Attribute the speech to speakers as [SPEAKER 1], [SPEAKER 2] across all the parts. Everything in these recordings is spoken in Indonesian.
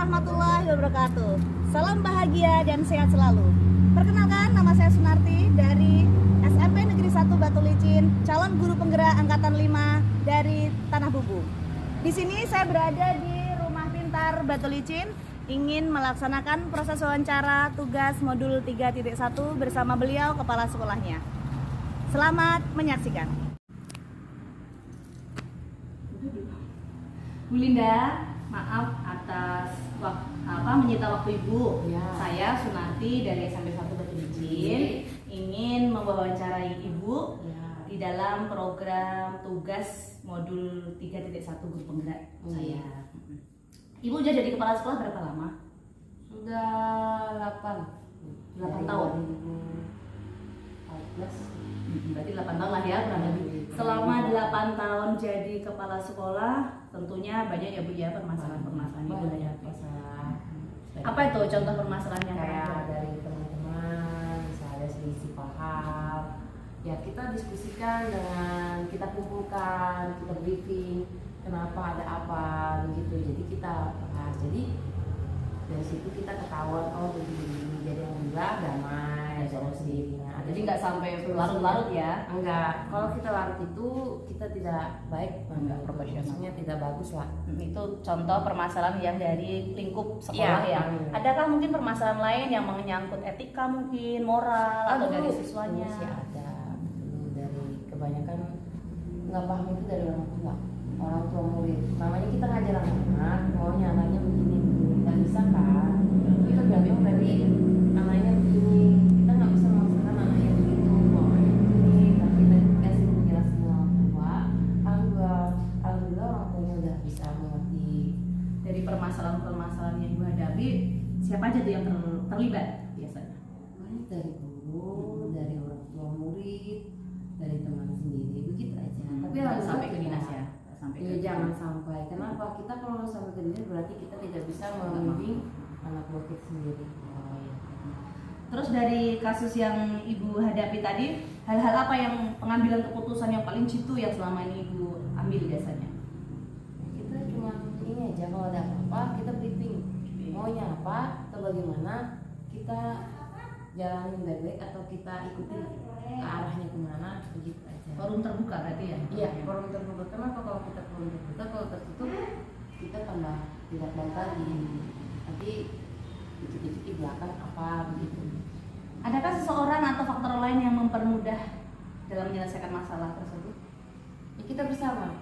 [SPEAKER 1] warahmatullahi wabarakatuh. Salam bahagia dan sehat selalu. Perkenalkan, nama saya Sunarti dari SMP Negeri 1 Batu Licin, calon guru penggerak angkatan 5 dari Tanah Bumbu. Di sini saya berada di Rumah Pintar Batu Licin, ingin melaksanakan proses wawancara tugas modul 3.1 bersama beliau kepala sekolahnya. Selamat menyaksikan. Bu Linda, maaf atas menyita waktu Ibu.
[SPEAKER 2] Ya.
[SPEAKER 1] Saya Sunarti dari SMP 1 Batu Licin ingin mewawancarai Ibu di dalam program tugas modul 3.1 guru penggerak saya. Ibu udah jadi kepala sekolah berapa lama?
[SPEAKER 2] Sudah 8
[SPEAKER 1] tahun.
[SPEAKER 2] 2014.
[SPEAKER 1] Berarti 8 tahun lah ya kurang lebih. Selama 8 tahun jadi kepala sekolah, tentunya banyak ya Bu ya permasalahan-permasalahan Ibu hadapi.
[SPEAKER 2] Masalah.
[SPEAKER 1] Apa itu contoh permasalahan yang
[SPEAKER 2] Kayak
[SPEAKER 1] ada?
[SPEAKER 2] dari teman-teman, misalnya selisih paham. Ya kita diskusikan dengan kita kumpulkan, kita briefing, kenapa ada apa begitu. Jadi kita bahas. Jadi dari situ kita ketahuan oh begini. Jadi alhamdulillah damai, solusi.
[SPEAKER 1] Jadi nggak sampai larut-larut ya?
[SPEAKER 2] Enggak, kalau kita larut itu kita tidak baik,
[SPEAKER 1] Enggak profesional.
[SPEAKER 2] maksudnya tidak bagus lah.
[SPEAKER 1] Itu contoh permasalahan yang dari lingkup sekolah ya.
[SPEAKER 2] Iya.
[SPEAKER 1] Adakah mungkin permasalahan lain yang menyangkut etika mungkin, moral atau dari siswanya?
[SPEAKER 2] Masih ada dulu dari kebanyakan nggak paham itu dari orang tua murid. Namanya kita ngajar anak, maunya anaknya begini, nggak bisa kan? Itu tergantung dari anaknya begini. Kita nggak bisa memaksakan anaknya begitu, maunya begini. Tapi kita kasih penjelasan orang tua. Alhamdulillah orang tuanya udah bisa mengerti.
[SPEAKER 1] Dari permasalahan-permasalahan yang Ibu hadapi, siapa aja tuh yang terlibat biasanya?
[SPEAKER 2] Banyak dari guru, dari orang tua murid, dari teman sendiri, begitu aja. Tapi
[SPEAKER 1] Jangan
[SPEAKER 2] alhamdulillah
[SPEAKER 1] sampai ke
[SPEAKER 2] kita-
[SPEAKER 1] dinas ya. Sampai
[SPEAKER 2] Iya, jangan sampai. Kenapa? Kita kalau sampai ke dinas berarti kita tidak bisa membimbing anak buah kita sendiri.
[SPEAKER 1] Terus dari kasus yang Ibu hadapi tadi, hal-hal apa yang pengambilan keputusan yang paling jitu yang selama ini Ibu ambil biasanya?
[SPEAKER 2] Kita cuma ini aja, kalau ada apa-apa kita briefing. Maunya apa atau bagaimana, kita jalanin baik-baik atau kita ikutin ke arahnya kemana, begitu aja.
[SPEAKER 1] Forum terbuka berarti ya?
[SPEAKER 2] Iya, forum terbuka. Kenapa kalau kita forum terbuka, kalau tertutup kita tambah tidak baik lagi. Nanti dikit-dikit di belakang apa begitu.
[SPEAKER 1] Adakah seseorang atau faktor lain yang mempermudah dalam menyelesaikan masalah tersebut?
[SPEAKER 2] Ya, kita bersama.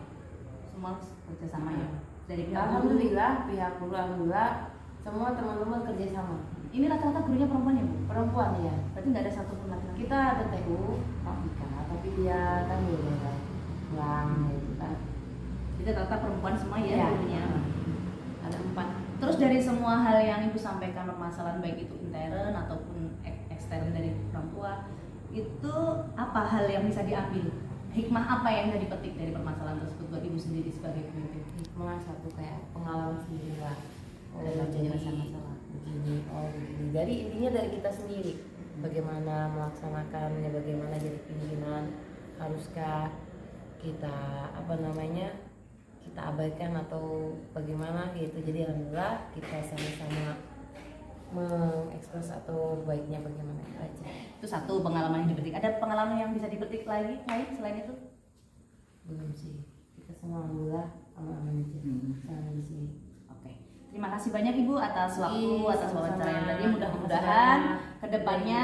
[SPEAKER 1] Semua kerjasama ya? Dari pihak guru.
[SPEAKER 2] Alhamdulillah, pihak guru alhamdulillah semua teman-teman kerjasama.
[SPEAKER 1] Ini rata-rata gurunya perempuan ya Bu?
[SPEAKER 2] Perempuan ya.
[SPEAKER 1] Berarti nggak ada satupun laki-laki?
[SPEAKER 2] Kita ada TU, Pak Vika, tapi dia kan beda pulang gitu kan.
[SPEAKER 1] Jadi rata perempuan semua ya
[SPEAKER 2] Iya.
[SPEAKER 1] gurunya?
[SPEAKER 2] Ada 4.
[SPEAKER 1] Terus dari semua hal yang Ibu sampaikan permasalahan baik itu intern ataupun ekstern dari orang tua, itu apa hal yang bisa diambil? Hikmah apa yang bisa dipetik dari permasalahan tersebut buat Ibu sendiri sebagai pemimpin?
[SPEAKER 2] Hikmah satu kayak pengalaman sendiri lah.
[SPEAKER 1] Dalam menyelesaikan masalah.
[SPEAKER 2] Begini, begini. Dari intinya dari kita sendiri. Bagaimana melaksanakannya, bagaimana jadi pimpinan, haruskah kita kita abaikan atau bagaimana gitu. Jadi alhamdulillah kita sama-sama mengekspres atau baiknya bagaimana itu aja.
[SPEAKER 1] Itu satu pengalaman yang dipetik. Ada pengalaman yang bisa dipetik lagi lain selain itu?
[SPEAKER 2] Belum sih, kita semua alhamdulillah aman-aman aja sama di sini.
[SPEAKER 1] Oke. Terima kasih banyak Ibu atas waktu, atas wawancara yang tadi. Mudah-mudahan kedepannya,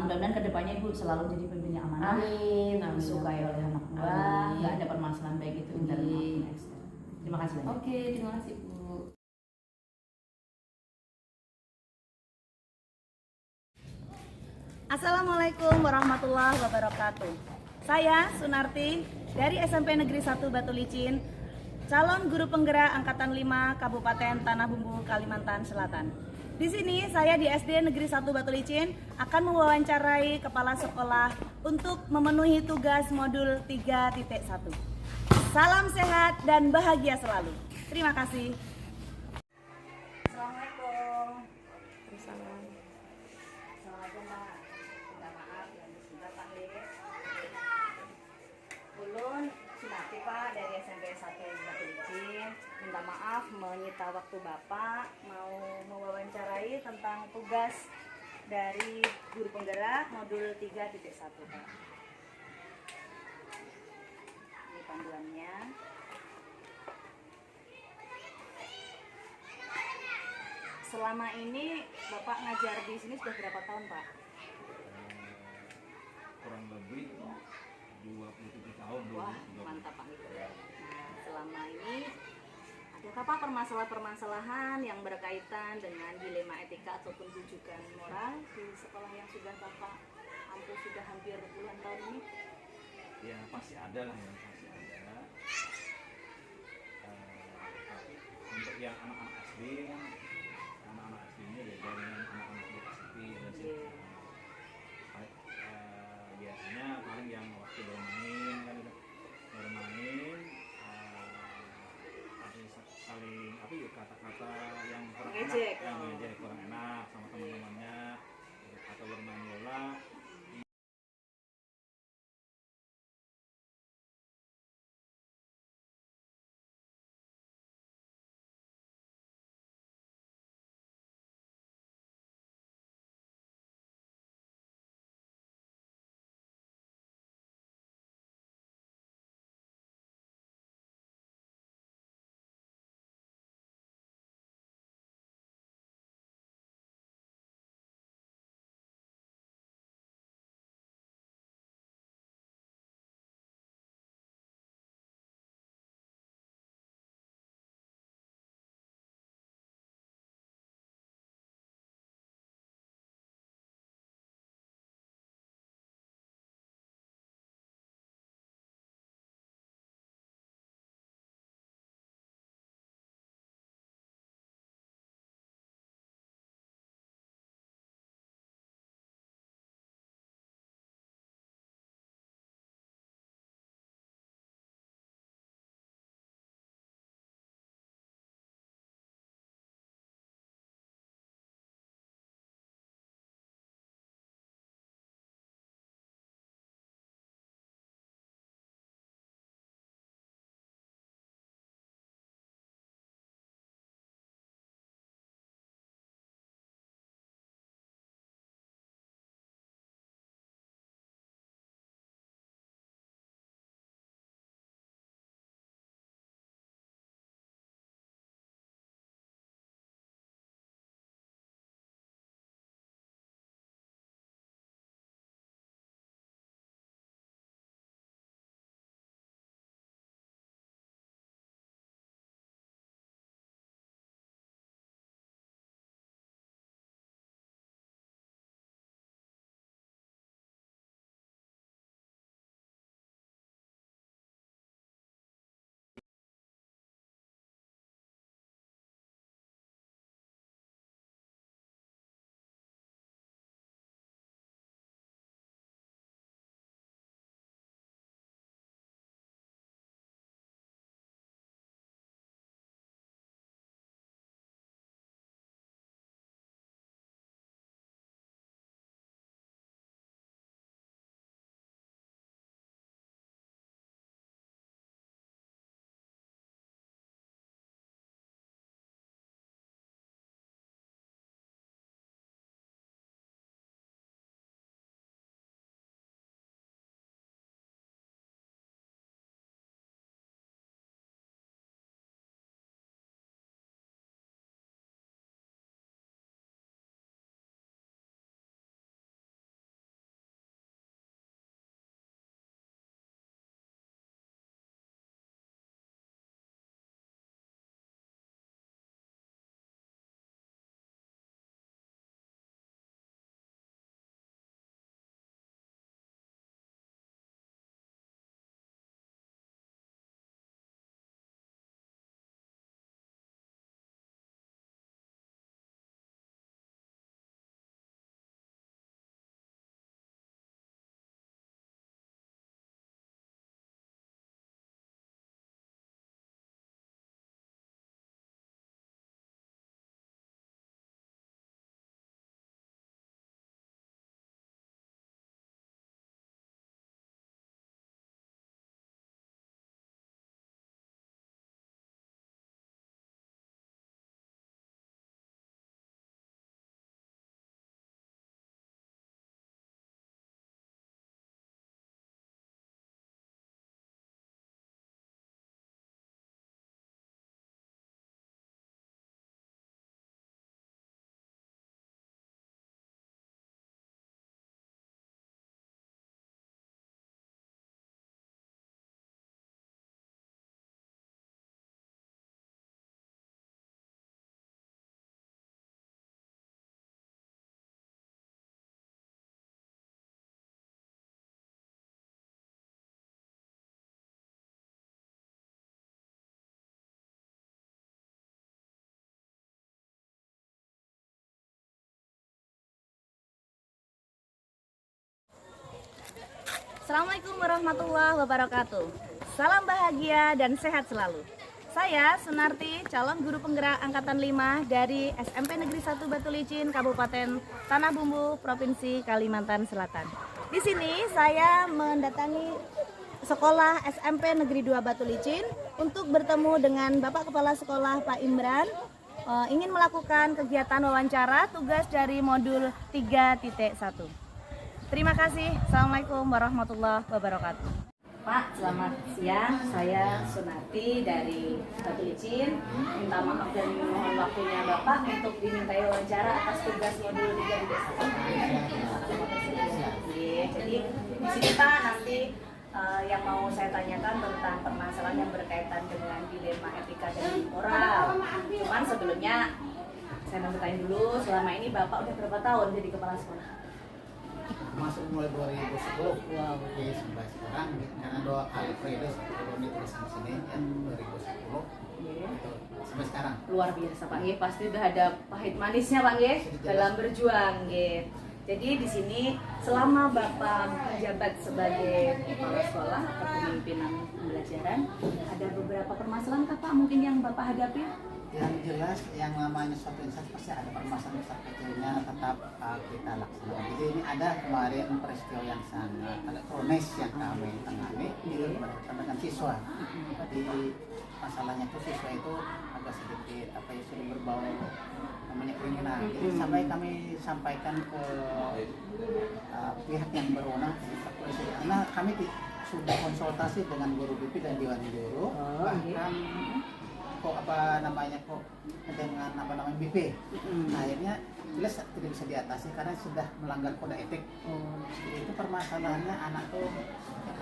[SPEAKER 1] mudah-mudahan kedepannya Ibu selalu jadi pemimpin yang amanah,
[SPEAKER 2] Amin, amin.
[SPEAKER 1] disukai oleh anak buah,
[SPEAKER 2] Amin.
[SPEAKER 1] nggak ada permasalahan baik itu intern maupun ekstern. Terima kasih banyak.
[SPEAKER 2] Oke, terima kasih Bu.
[SPEAKER 1] Assalamualaikum warahmatullahi wabarakatuh. Saya Sunarti dari SMP Negeri 1 Batu Licin, calon guru penggerak angkatan 5 Kabupaten Tanah Bumbu, Kalimantan Selatan. Di sini saya di SD Negeri 1 Batu Licin akan mewawancarai kepala sekolah untuk memenuhi tugas modul 3.1. Salam sehat dan bahagia selalu. Terima kasih. Assalamualaikum. Assalamualaikum Pak. Minta maaf yang sudah Pak D. Ulun Sunarti Pak dari SMP 1 Batu Licin. minta maaf menyita waktu Bapak, mau mewawancarai tentang tugas dari guru penggerak modul 3.1 Pak. Ini panduannya. Selama ini Bapak ngajar di sini sudah berapa tahun Pak?
[SPEAKER 3] Kurang lebih 27 tahun.
[SPEAKER 1] Wah, mantap Pak Niko. Nah, selama ini adakah Pak permasalahan-permasalahan yang berkaitan dengan dilema etika ataupun rujukan moral di sekolah yang sudah Bapak ampuh sudah hampir puluhan tahun ini?
[SPEAKER 3] Ya pasti ada lah ya, pasti ada. Tapi untuk yang anak-anak SD kan, anak-anak SD ini beda dengan anak-anak di SMP dan sih. Biasanya paling yang waktu bermain kan itu bermain ada saling apa ya, kata-kata yang kurang
[SPEAKER 1] Ngejek,
[SPEAKER 3] enak, yang ngejek kurang enak sama teman-temannya atau bermain bola
[SPEAKER 1] Assalamualaikum warahmatullahi wabarakatuh. Salam bahagia dan sehat selalu. Saya Sunarti, calon guru penggerak Angkatan 5 dari SMP Negeri 1 Batu Licin, Kabupaten Tanah Bumbu, Provinsi Kalimantan Selatan. Di sini saya mendatangi sekolah SMP Negeri 2 Batu Licin untuk bertemu dengan Bapak Kepala Sekolah Pak Imran. Ingin melakukan kegiatan wawancara tugas dari modul 3.1. Terima kasih. Assalamualaikum warahmatullahi wabarakatuh. Pak, selamat siang. Saya Sunarti dari Batu Licin. Minta maaf dan mohon waktunya Bapak untuk dimintai wawancara atas tugas modul 3.1. Jadi di sini Pak nanti yang mau saya tanyakan tentang permasalahan yang berkaitan dengan dilema etika dan moral. Cuman sebelumnya saya mau bertanya dulu, selama ini Bapak udah berapa tahun jadi kepala sekolah?
[SPEAKER 4] Masuk mulai 2010 jadi sampai sekarang karena 2 kali periode sebelum ditulis di sini ya 2010 gitu, sampai sekarang.
[SPEAKER 1] Luar biasa Pak, pasti udah ada pahit manisnya Pak dalam berjuang. Jadi di sini selama Bapak menjabat sebagai kepala sekolah atau pemimpinan pembelajaran, ada beberapa permasalahan Pak mungkin yang Bapak hadapi?
[SPEAKER 4] Yang jelas yang namanya suatu instansi pasti ada permasalahan besar kecilnya tetap kita laksanakan. Jadi ini ada kemarin peristiwa yang sangat kronis yang kami tangani dengan siswa. Jadi masalahnya itu siswa itu agak sedikit sudah berbau namanya kriminal. Jadi sampai kami sampaikan ke pihak yang berwenang karena kami sudah konsultasi dengan guru BP dan Dewan Guru, bahkan dengan BP. Akhirnya jelas tidak bisa diatasi karena sudah melanggar kode etik. Itu permasalahannya anak tuh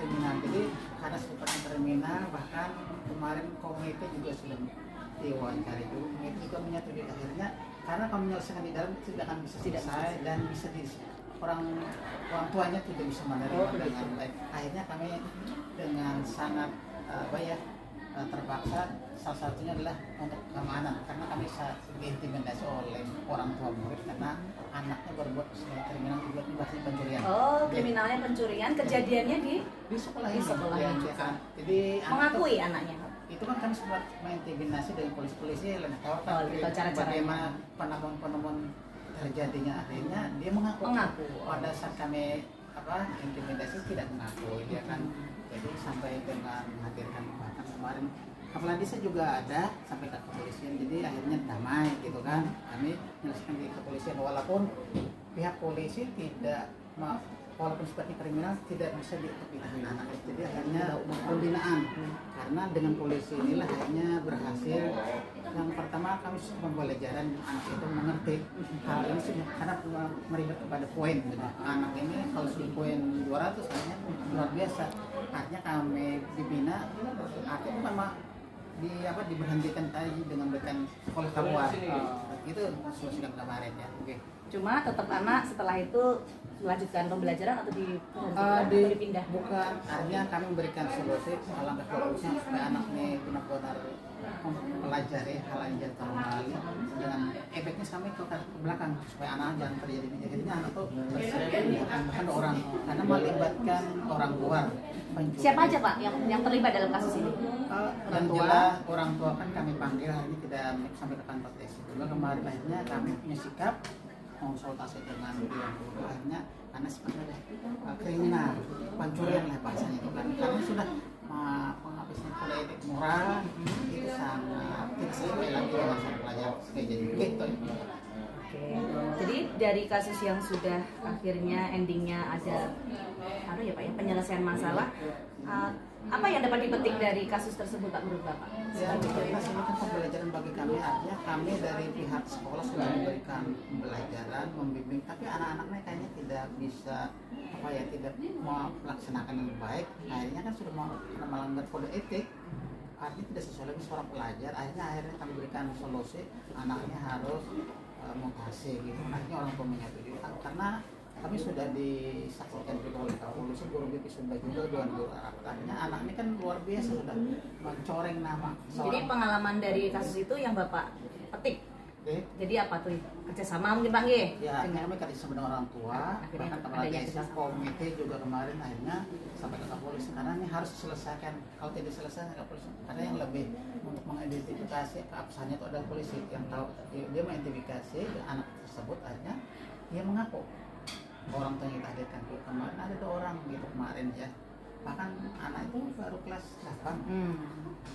[SPEAKER 4] kriminal. Jadi karena sifatnya kriminal, bahkan kemarin komite juga sudah diwawancari itu, komite juga menyetujui akhirnya karena kami menyelesaikan di dalam tidak akan bisa selesai dan bisa orang tuanya tidak bisa menerima dengan baik. Akhirnya kami dengan sangat terpaksa, salah satunya adalah untuk keamanan karena kami diintimidasi oleh orang tua murid karena anaknya berbuat kriminal juga pencurian.
[SPEAKER 1] Kriminalnya pencurian, kejadiannya di sekolah
[SPEAKER 4] ya,
[SPEAKER 1] juga.
[SPEAKER 4] Jadi
[SPEAKER 1] mengakui anaknya.
[SPEAKER 4] Itu kan kami sempat mengintimidasi dengan polisi tahu
[SPEAKER 1] cara-cara
[SPEAKER 4] bagaimana penemuan terjadinya. Akhirnya dia mengaku. Pada saat kami intimidasi tidak mengaku, dia kan jadi sampai dengan menghadirkan bahkan kemarin kepala desa juga ada sampai ke kepolisian, jadi akhirnya damai gitu kan. Kami menyelesaikan di kepolisian walaupun pihak polisi tidak walaupun sifatnya kriminal tidak bisa ditahan anak, jadi akhirnya pembinaan karena dengan polisi inilah akhirnya berhasil. Yang pertama kami sudah pembelajaran anak itu mengerti hal ini sudah karena meribet kepada poin gitu. Anak ini kalau sudah poin 200 artinya luar biasa, artinya kami dibina, artinya memang diberhentikan tadi dengan berikan sekolah kabuat itu sudah kemarin ya.
[SPEAKER 1] Cuma tetap anak setelah itu melanjutkan pembelajaran atau dipindah?
[SPEAKER 4] Bukan, artinya kami memberikan solusi alangkah bagusnya supaya anak ini benar-benar mempelajari hal yang jangan kembali dengan efeknya kami ke belakang supaya anak jangan terjadi jadinya anak tuh bahkan orang karena melibatkan orang luar.
[SPEAKER 1] Siapa aja Pak yang terlibat dalam kasus ini?
[SPEAKER 4] Yang jelas orang tua kan kami panggil hari ini tidak sampai ke kantor desa. Juga kemarin akhirnya kami punya sikap konsultasi dengan Dewan Guru akhirnya karena sebenarnya kriminal pencurian lah bahasanya itu kan karena sudah menghabiskan kode etik moral itu sangat tidak sesuai lagi dengan sang pelajar jadi gitu.
[SPEAKER 1] Jadi dari kasus yang sudah akhirnya endingnya ada penyelesaian masalah, apa yang dapat dipetik dari kasus tersebut Pak menurut Bapak?
[SPEAKER 4] Ya, jelas ini kan pembelajaran bagi kami, artinya kami dari pihak sekolah sudah memberikan pembelajaran, membimbing, tapi anak-anaknya kayaknya tidak bisa tidak mau melaksanakan yang baik. Akhirnya kan sudah melanggar kode etik, artinya tidak sesuai lagi seorang pelajar. Akhirnya kami berikan solusi, anaknya harus mutasi gitu. Akhirnya orang tua menyetujui karena kami sudah disaksikan juga oleh polisi, guru BP sudah juga Dewan Guru. Artinya anak ini kan luar biasa sudah mencoreng nama.
[SPEAKER 1] Jadi pengalaman dari kasus itu yang Bapak petik
[SPEAKER 4] Oke.
[SPEAKER 1] Jadi apa tuh kerjasama mungkin Pak Nggih?
[SPEAKER 4] Ya, kami kerjasama dengan orang tua,
[SPEAKER 1] Akhirnya
[SPEAKER 4] bahkan kepala
[SPEAKER 1] adanya
[SPEAKER 4] desa,
[SPEAKER 1] kerjasama.
[SPEAKER 4] komite juga kemarin akhirnya sampai ke polisi karena ini harus diselesaikan. Kalau tidak diselesaikan ke polisi, karena yang lebih untuk mengidentifikasi keabsahannya itu adalah polisi yang tahu. Dia mengidentifikasi anak tersebut, akhirnya dia mengaku. Orang tua yang kita hadirkan kemarin ada 2 orang gitu kemarin ya. Bahkan anak itu baru kelas 8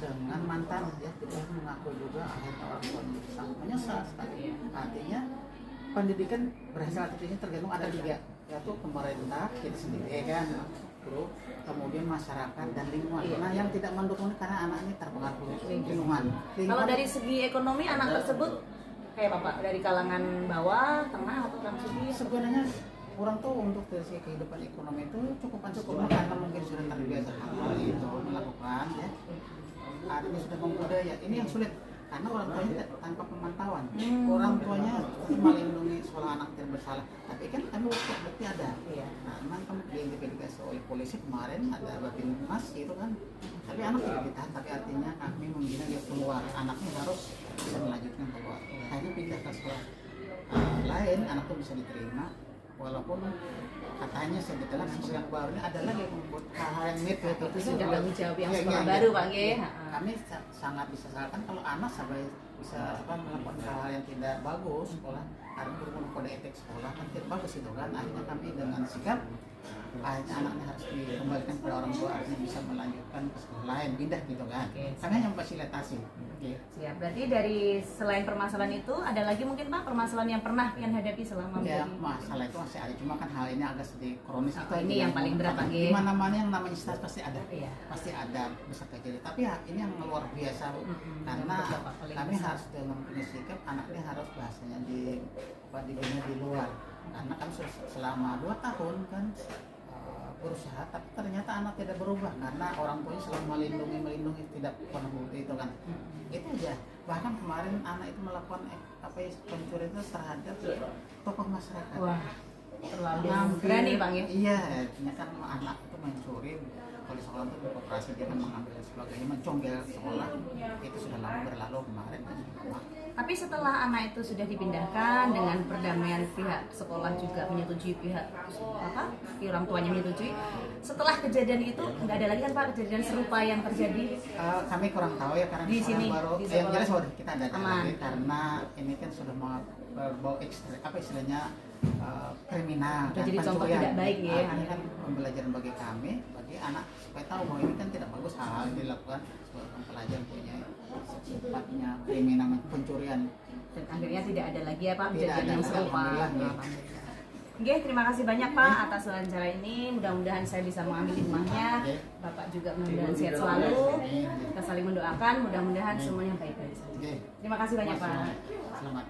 [SPEAKER 4] dengan mantan ya, dia mengaku juga akhirnya orang tua sangat menyesal sekali. Artinya pendidikan berhasil atau tidak tergantung ada 3, yaitu pemerintah kita sendiri kan, guru, kemudian masyarakat dan lingkungan. Nah yang tidak mendukung karena anak ini terpengaruh lingkungan.
[SPEAKER 1] Kalau dari segi ekonomi anak tersebut kayak Bapak dari kalangan bawah, tengah atau transisi?
[SPEAKER 4] Sebenarnya orang tuh untuk dari segi kehidupan ekonomi itu cukup karena mungkin sudah terbiasa hal itu melakukan ya. Artinya sudah membudaya. Ini yang sulit karena orang tuanya tanpa pemantauan. Orang tuanya melindungi sekolah anak yang bersalah. Tapi kan kami bukti ada. Nah, memang kami diidentifikasi oleh polisi kemarin ada Babin Mas itu kan. Tapi anak tidak ditahan. Tapi artinya kami membina dia keluar. Anaknya harus bisa melanjutkan keluar. Hanya pindah ke sekolah lain, anak itu bisa diterima. Walaupun katanya sebetulnya sekolah yang baru ini ada lagi yang membuat hal-hal yang mirip
[SPEAKER 1] Itu sudah tanggung jawab yang
[SPEAKER 4] Iya,
[SPEAKER 1] sekolah
[SPEAKER 4] iya,
[SPEAKER 1] baru
[SPEAKER 4] iya.
[SPEAKER 1] Pak Nggih.
[SPEAKER 4] Kami sangat disesalkan kalau anak sampai bisa melakukan hal-hal yang tidak bagus sekolah karena berhubungan kode etik sekolah kan tidak bagus itu kan. Akhirnya kami dengan sikap akhirnya anaknya harus dikembalikan kepada orang tua, artinya bisa melanjutkan ke sekolah lain, pindah gitu kan. Kami hanya memfasilitasi.
[SPEAKER 1] Siap. Berarti dari selain permasalahan itu ada lagi mungkin Pak permasalahan yang pernah pian hadapi selama
[SPEAKER 4] Ya,
[SPEAKER 1] menjadi
[SPEAKER 4] masalah itu masih ada, cuma kan hal ini agak sedih kronis.
[SPEAKER 1] Oh, ini yang paling berat, Pak Nggih.
[SPEAKER 4] Di mana-mana yang namanya stres pasti ada.
[SPEAKER 1] Iya.
[SPEAKER 4] Pasti ada besar kecil. Tapi ya ini yang luar biasa, Bu. Karena
[SPEAKER 1] Yang berdampak paling
[SPEAKER 4] kami
[SPEAKER 1] besar.
[SPEAKER 4] harus dengan punya sikap anaknya harus bahasanya di di luar. Karena kami sudah selama 2 tahun kan berusaha, tapi ternyata anak tidak berubah karena orang tuanya selalu melindungi tidak pernah itu kan. Itu aja. Bahkan kemarin anak itu melakukan pencurian itu terhadap tokoh masyarakat.
[SPEAKER 1] wah terlalu
[SPEAKER 4] Ngambil-
[SPEAKER 1] berani Bang ya.
[SPEAKER 4] Iya, artinya kan anak itu mencuri, kalau sekolah itu beroperasi dia kan mengambil dan sebagainya, menconggel sekolah, itu sudah lama berlalu kemarin.
[SPEAKER 1] Tapi setelah anak itu sudah dipindahkan dengan perdamaian pihak sekolah juga menyetujui pihak orang tuanya menyetujui. Setelah kejadian itu nggak ada lagi kan Pak kejadian serupa yang terjadi.
[SPEAKER 4] Kami kurang tahu ya karena
[SPEAKER 1] Di
[SPEAKER 4] sekolah
[SPEAKER 1] sini,
[SPEAKER 4] baru,
[SPEAKER 1] di
[SPEAKER 4] yang
[SPEAKER 1] sekolah.
[SPEAKER 4] jelas kita ada
[SPEAKER 1] Aman.
[SPEAKER 4] lagi karena ini kan sudah mau berbau ekstrim, istilahnya kriminal.
[SPEAKER 1] Sudah
[SPEAKER 4] dan
[SPEAKER 1] jadi contoh
[SPEAKER 4] pencurian.
[SPEAKER 1] tidak baik ya.
[SPEAKER 4] Ini kan pembelajaran bagi kami, bagi anak supaya tahu bahwa ini kan tidak bagus hal-hal yang dilakukan seorang pelajar punya sifatnya kriminal pencurian.
[SPEAKER 1] Dan akhirnya tidak ada lagi ya Pak
[SPEAKER 4] Tidak
[SPEAKER 1] kejadian
[SPEAKER 4] ada,
[SPEAKER 1] yang serupa.
[SPEAKER 4] alhamdulillah.
[SPEAKER 1] Oke, terima kasih banyak Pak atas wawancara ini. Mudah-mudahan saya bisa mengambil hikmahnya.
[SPEAKER 4] Oke.
[SPEAKER 1] Bapak juga mudah-mudahan sehat selalu. Kita saling mendoakan. Mudah-mudahan semuanya baik-baik saja.
[SPEAKER 4] Oke.
[SPEAKER 1] Terima kasih banyak Pak.
[SPEAKER 4] Selamat.